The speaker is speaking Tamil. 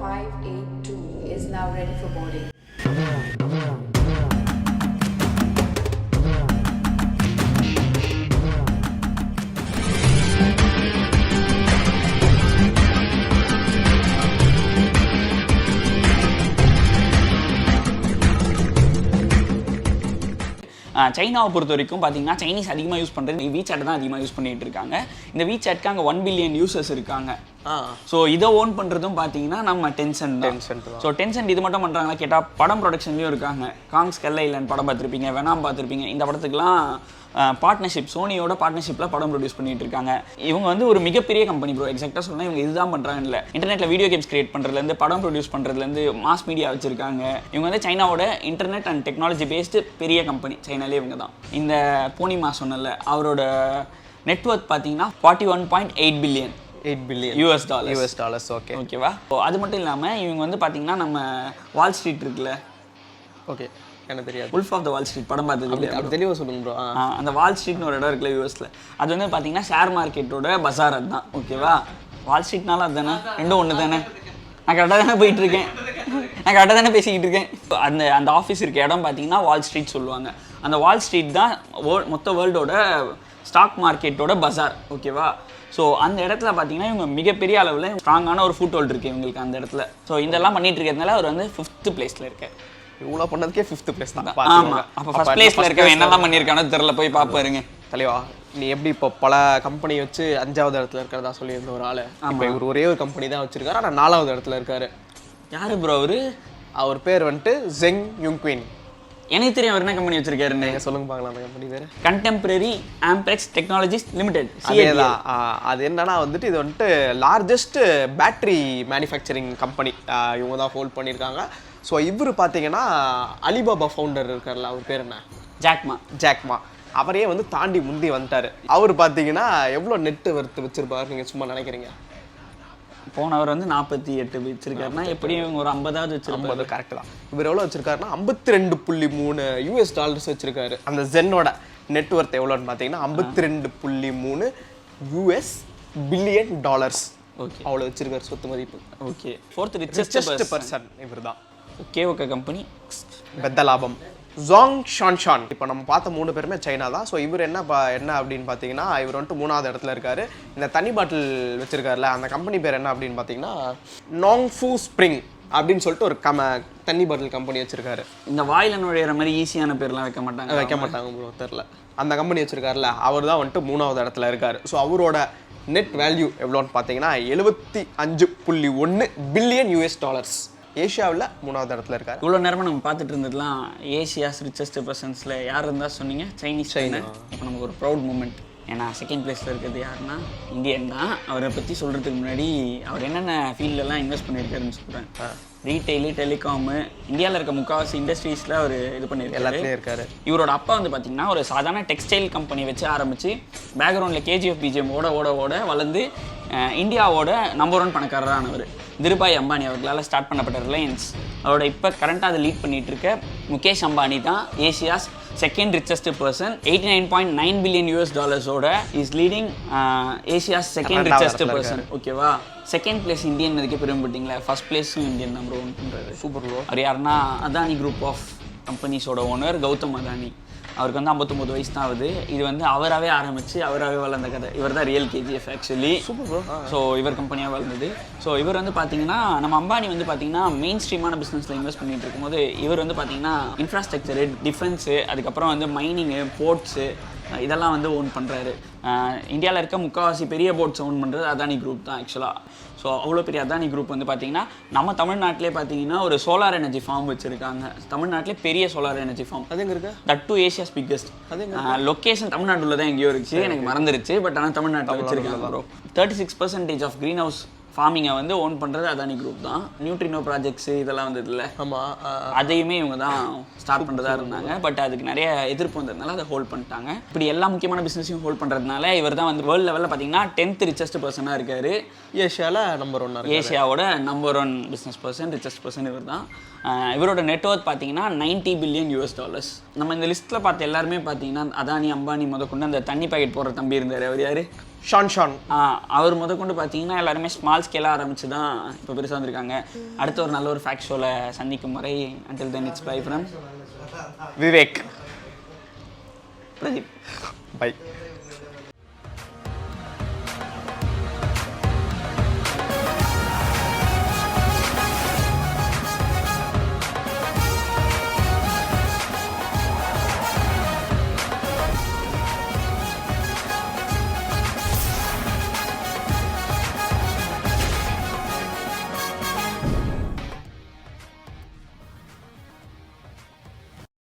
582 is now ready for boarding. சைனாவை பொறுத்த வரைக்கும் பார்த்தீங்கன்னா சைனீஸ் அதிகமாக யூஸ் பண்ணுறது வீசாட் தான் அதிகமாக யூஸ் பண்ணிகிட்டு இருக்காங்க. இந்த வீசாட்க்கு அங்கே 1 பில்லியன் யூசர்ஸ் இருக்காங்க. ஸோ இதை ஓன் பண்ணுறதும் பார்த்தீங்கன்னா நம்ம டென்சென்ட். ஸோ டென்சென்ட் இது மட்டும் பண்ணுறாங்களா கேட்டால் படம் ப்ரொடக்ஷன்லேயும் இருக்காங்க. காங்ஸ் கெல்ல இல்லைன்னு படம் பார்த்துருப்பீங்க, வெனாம் பார்த்துருப்பீங்க. இந்த படத்துக்குலாம் பார்ட்னர்ஷிப், சோனியோட பார்ட்னர்ஷிப்பில் படம் ப்ரொடியூஸ் பண்ணிட்டு இருக்காங்க. இவங்க வந்து ஒரு மிகப்பெரிய கம்பெனி ப்ரோ. எக்ஸாக்டாக சொன்னால் இவங்க இதுதான் பண்ணுறாங்க இல்லை, இன்டர்நெட்டில் வீடியோ கேம்ஸ் கிரியேட் பண்ணுறதுலேருந்து படம் ப்ரொடியூஸ் பண்ணுறதுலேருந்து மாஸ் மீடியா வச்சுருக்காங்க. இவங்க வந்து சைனாவோட இன்டர்நெட் அண்ட் டெக்னாலஜி பேஸ்டு பெரிய கம்பெனி. சைனாலே இவங்க தான். இந்த பூர்ணிமா சொன்னல, அவரோட நெட்வொர்க் பார்த்தீங்கன்னா 41.8 பில்லியன் US டாலர்ஸ். ஓகேவா? அது மட்டும் இல்லாமல் இவங்க வந்து பார்த்தீங்கன்னா நம்ம வால் ஸ்ட்ரீட் இருக்குல்ல, ஓகே எனக்கு தெரியாது, wolf of the wall street படம் பார்த்தது தெளிவாக சொல்லுங்க ப்ரோ. அந்த வால் ஸ்ட்ரீட்னு ஒரு இடம் இருக்குல்ல யூஎஸ்ல, அது வந்து பார்த்தீங்கன்னா ஷேர் மார்க்கெட்டோட பஜார். அதுதான். ஓகேவா? வால் ஸ்ட்ரீட்னால அதுதானே, ரெண்டும் ஒன்று தானே. நான் கரெக்டாக தானே போயிட்டு இருக்கேன், நான் கரெக்டாக தானே பேசிக்கிட்டு இருக்கேன். அந்த ஆஃபீஸ் இருக்க இடம் பார்த்தீங்கன்னா வால் ஸ்ட்ரீட் சொல்லுவாங்க. அந்த வால் ஸ்ட்ரீட் தான் மொத்த வேர்ல்டோட ஸ்டாக் மார்க்கெட்டோட பஜார். ஓகேவா? ஸோ அந்த இடத்துல பார்த்தீங்கன்னா இவங்க மிகப்பெரிய அளவில் ஸ்ட்ராங்கான ஒரு ஃபுட் ஹோல்ட் இருக்குது இவங்களுக்கு அந்த இடத்துல. ஸோ இதெல்லாம் பண்ணிட்டு இருக்கிறதுனால அவர் வந்து 5th பிளேஸில் இருக்கார். இவ்வளோ பண்ணதுக்கே 5th பிளேஸ் தான். ஆமாம். அப்போ ஃபர்ஸ்ட் பிளேஸில் இருக்கவன் என்னெல்லாம் பண்ணியிருக்கானு தெரில, போய் பார்ப்பாருங்க. தலைவா, நீ எப்படி இப்போ பல கம்பெனி வச்சு 5வது இடத்துல இருக்கிறதா சொல்லியிருந்த ஒரு ஆள், இப்போ இவர் ஒரே ஒரு கம்பெனி தான் வச்சிருக்காரு, ஆனால் 4வது இடத்துல இருக்காரு. யாரு ப்ரோ அவரு? அவர் பேர் வந்துட்டு ஜெங் யுங்க்வின். எனக்கு தெரியும் அவர் என்ன கம்பெனி வச்சிருக்காருன்னு. சொல்லுங்க பார்க்கலாம். அந்த கம்பெனி பேர் கண்டெம்பரரி ஆம்பெக்ஸ் டெக்னாலஜிஸ் லிமிடெட். அதேதான். அது என்னன்னா வந்துட்டு இது வந்துட்டு லார்ஜஸ்ட் பேட்டரி மேனுஃபேக்சரிங் கம்பெனி இவங்க தான் ஹோல்ட் பண்ணியிருக்காங்க. ஸோ இவர் பார்த்தீங்கன்னா அலிபாபா ஃபவுண்டர் இருக்கார்ல, அவர் பேர் என்ன, ஜாக்மா. அவரையே வந்து தாண்டி முந்தி வந்துட்டார். அவர் பார்த்தீங்கன்னா எவ்வளோ நெட்டு வர்த்து வச்சிருப்பாரு நீங்கள் சும்மா நினைக்கிறீங்க? போனவர் வந்து 48 வச்சிருக்காருன்னா எப்படியும் ஒரு 50வது வச்சிருப்பாரு. கரெக்ட் தான். இவர் எவ்வளோ வச்சிருக்காருன்னா 52.3 US டாலர்ஸ் வச்சிருக்காரு. அந்த ஜென்னோட நெட்வொர்த் எவ்வளோன்னு பார்த்தீங்கன்னா 52.3 US பில்லியன் டாலர்ஸ். ஓகே, அவ்வளோ வச்சிருக்காரு சொத்து மதிப்பு. ஓகே, 4th ரிச்சஸ்ட் பர்சன் இவர் தான். ஓகே கம்பெனி பெத்த லாபம். Zhang Shan. இப்போ நம்ம பார்த்த 3 பேருமே சைனா தான். ஸோ இவர் என்ன அப்படின்னு பார்த்தீங்கன்னா இவர் வந்துட்டு 3வது இடத்துல இருக்காரு. இந்த தண்ணி பாட்டில் வச்சிருக்காருல, அந்த கம்பெனி பேர் என்ன அப்படின்னு பார்த்தீங்கன்னா நாங்ஃபு ஸ்ப்ரிங் அப்படின்னு சொல்லிட்டு ஒரு தண்ணி பாட்டில் கம்பெனி வச்சிருக்காரு. இந்த வாயில நுழையிற மாதிரி ஈஸியான பேர்லாம் வைக்க மாட்டாங்க ப்ரோ, தெரில. அந்த கம்பெனி வச்சிருக்காருல, அவர் தான் வந்துட்டு 3வது இடத்துல இருக்காரு. ஸோ அவரோட நெட் வேல்யூ எவ்வளோன்னு பார்த்தீங்கன்னா 75.1 பில்லியன் US டாலர்ஸ். ஏஷியாவில் 3வது இடத்துல இருக்காரு. இவ்வளோ நேரமாக நம்ம பார்த்துட்டு இருந்ததுலாம் ஏஷியாஸ் ரிச்சஸ்ட் பர்சன்ஸில் யார் இருந்தால் சொன்னீங்க? சைனா. இப்போ நமக்கு ஒரு ப்ரவுட் மூமெண்ட். ஏன்னா 2nd பிளேஸில் இருக்கிறது யாருன்னா இந்தியன் தான். அவரை பற்றி சொல்கிறதுக்கு முன்னாடி அவர் என்னென்ன ஃபீல்டெல்லாம் இன்வெஸ்ட் பண்ணியிருக்காருன்னு சொல்கிறேன். ரீட்டெயிலு, டெலிகாமு, இந்தியாவில் இருக்க முக்கால்வாசி இண்டஸ்ட்ரீஸில் அவர் இது பண்ணியிருக்காரு. இவரோட அப்பா வந்து பார்த்தீங்கன்னா ஒரு சாதாரண டெக்ஸ்டைல் கம்பெனி வச்சு ஆரம்பித்து பேக்ரவுண்டில் KGF BGM ஓட வளர்ந்து இந்தியாவோட நம்பர் 1 பணக்காரரானவர் திருபாய் அம்பானி அவர்களால் ஸ்டார்ட் பண்ணப்பட்ட ரிலையன்ஸ். அவரோட இப்போ கரண்ட்டாக அதை லீட் பண்ணிகிட்டு இருக்க முகேஷ் அம்பானி தான் Asia's 2nd richest person. 89.9 billion US டாலர்ஸோட is leading Asia's 2nd richest person. ஓகேவா? 2nd பிளேஸ் இந்தியன் அதுக்கே பெருமைப்பட்டீங்களா? 1st பிளேஸும் இந்தியன் நம்பர் 1 பண்ணுறாரு. Super bro. அவர் யாருன்னா அதானி குரூப் ஆஃப் கம்பெனிஸோட ஓனர் கௌதம் அதானி. அவருக்கு வந்து 59 வயசு தான் ஆகுது. இது வந்து அவராகவே ஆரம்பித்து அவராகவே வளர்ந்த கதை. இவர் தான் real KGF actually. Super bro. So இவர் கம்பெனியாக வளர்ந்தது. ஸோ இவர் வந்து பார்த்தீங்கன்னா நம்ம அம்பானி வந்து பார்த்தீங்கன்னா மெயின் ஸ்ட்ரீமான பிஸ்னஸில் இன்வெஸ்ட் பண்ணிட்டு இருக்கும்போது இவர் வந்து பார்த்தீங்கன்னா இன்ஃப்ராஸ்ட்ரக்சரு, டிஃபென்ஸு, அதுக்கப்புறம் வந்து மைனிங்கு, போர்ட்ஸு இதெல்லாம் வந்து ஓன் பண்ணுறாரு. இந்தியாவில் இருக்க முக்கால்வாசி பெரிய போர்ட்ஸ் ஓன் பண்ணுறது அதானி குரூப் தான் ஆக்சுவலாக. ஸோ அவ்வளோ பெரிய அதானி குரூப் வந்து பார்த்தீங்கன்னா நம்ம தமிழ்நாட்டிலே பார்த்தீங்கன்னா ஒரு சோலார் எனர்ஜி ஃபார்ம் வச்சுருக்காங்க. தமிழ்நாட்டிலே பெரிய சோலார் எனர்ஜி ஃபார்ம். அது எங்கே இருக்குது? That to Asia's biggest. Location தமிழ்நாட்டில் தான் எங்கேயோ இருந்துச்சு, எனக்கு மறந்துருச்சு. பட் ஆனால் தமிழ்நாட்டில் வச்சுருக்காங்க ப்ரோ. 36% ஆஃப் க்ரீன் ஹவுஸ் ஃபார்மிங்கை வந்து ஓன் பண்ணுறது அதானி குரூப் தான். நியூட்ரினோ ப்ராஜெக்ட்ஸு இதெல்லாம் வந்தது இல்லை, ஆமாம், அதையுமே இவங்க தான் ஸ்டார்ட் பண்ணுறதா இருந்தாங்க. பட் அதுக்கு நிறைய எதிர்ப்பு வந்ததுனால அதை ஹோல்ட் பண்ணிட்டாங்க. இப்படி எல்லா முக்கியமான பிஸ்னஸையும் ஹோல்ட் பண்ணுறதுனால இவர் தான் வந்து வேர்ல்டு லெவலில் பார்த்தீங்கன்னா 10th ரிச்சஸ்ட் பர்சனாக இருக்கார். ஏஷியாவில் நம்பர் 1. ஏஷியாவோட number 1 business person, richest person இவர் தான். இவரோட நெட்வொர்க் பார்த்தீங்கன்னா 90 பில்லியன் US டாலர்ஸ். நம்ம இந்த லிஸ்ட்டில் பார்த்த எல்லாருமே பார்த்தீங்கன்னா அதானி, அம்பானி முதற்கொண்டு அந்த தண்ணி பாக்கெட் போடுற தம்பி இருந்தார். அவர் யார்? ஷான் அவர் முதற்கொண்டு பார்த்தீங்கன்னா எல்லாருமே ஸ்மால் ஸ்கேலாக ஆரம்பிச்சு தான் இப்போ பெருசாக வந்திருக்காங்க. அடுத்த ஒரு நல்ல ஒரு ஃபேக்ட் ஷோவில் சந்திக்கும் வரை until then it's bye from Vivek Pradeep. By.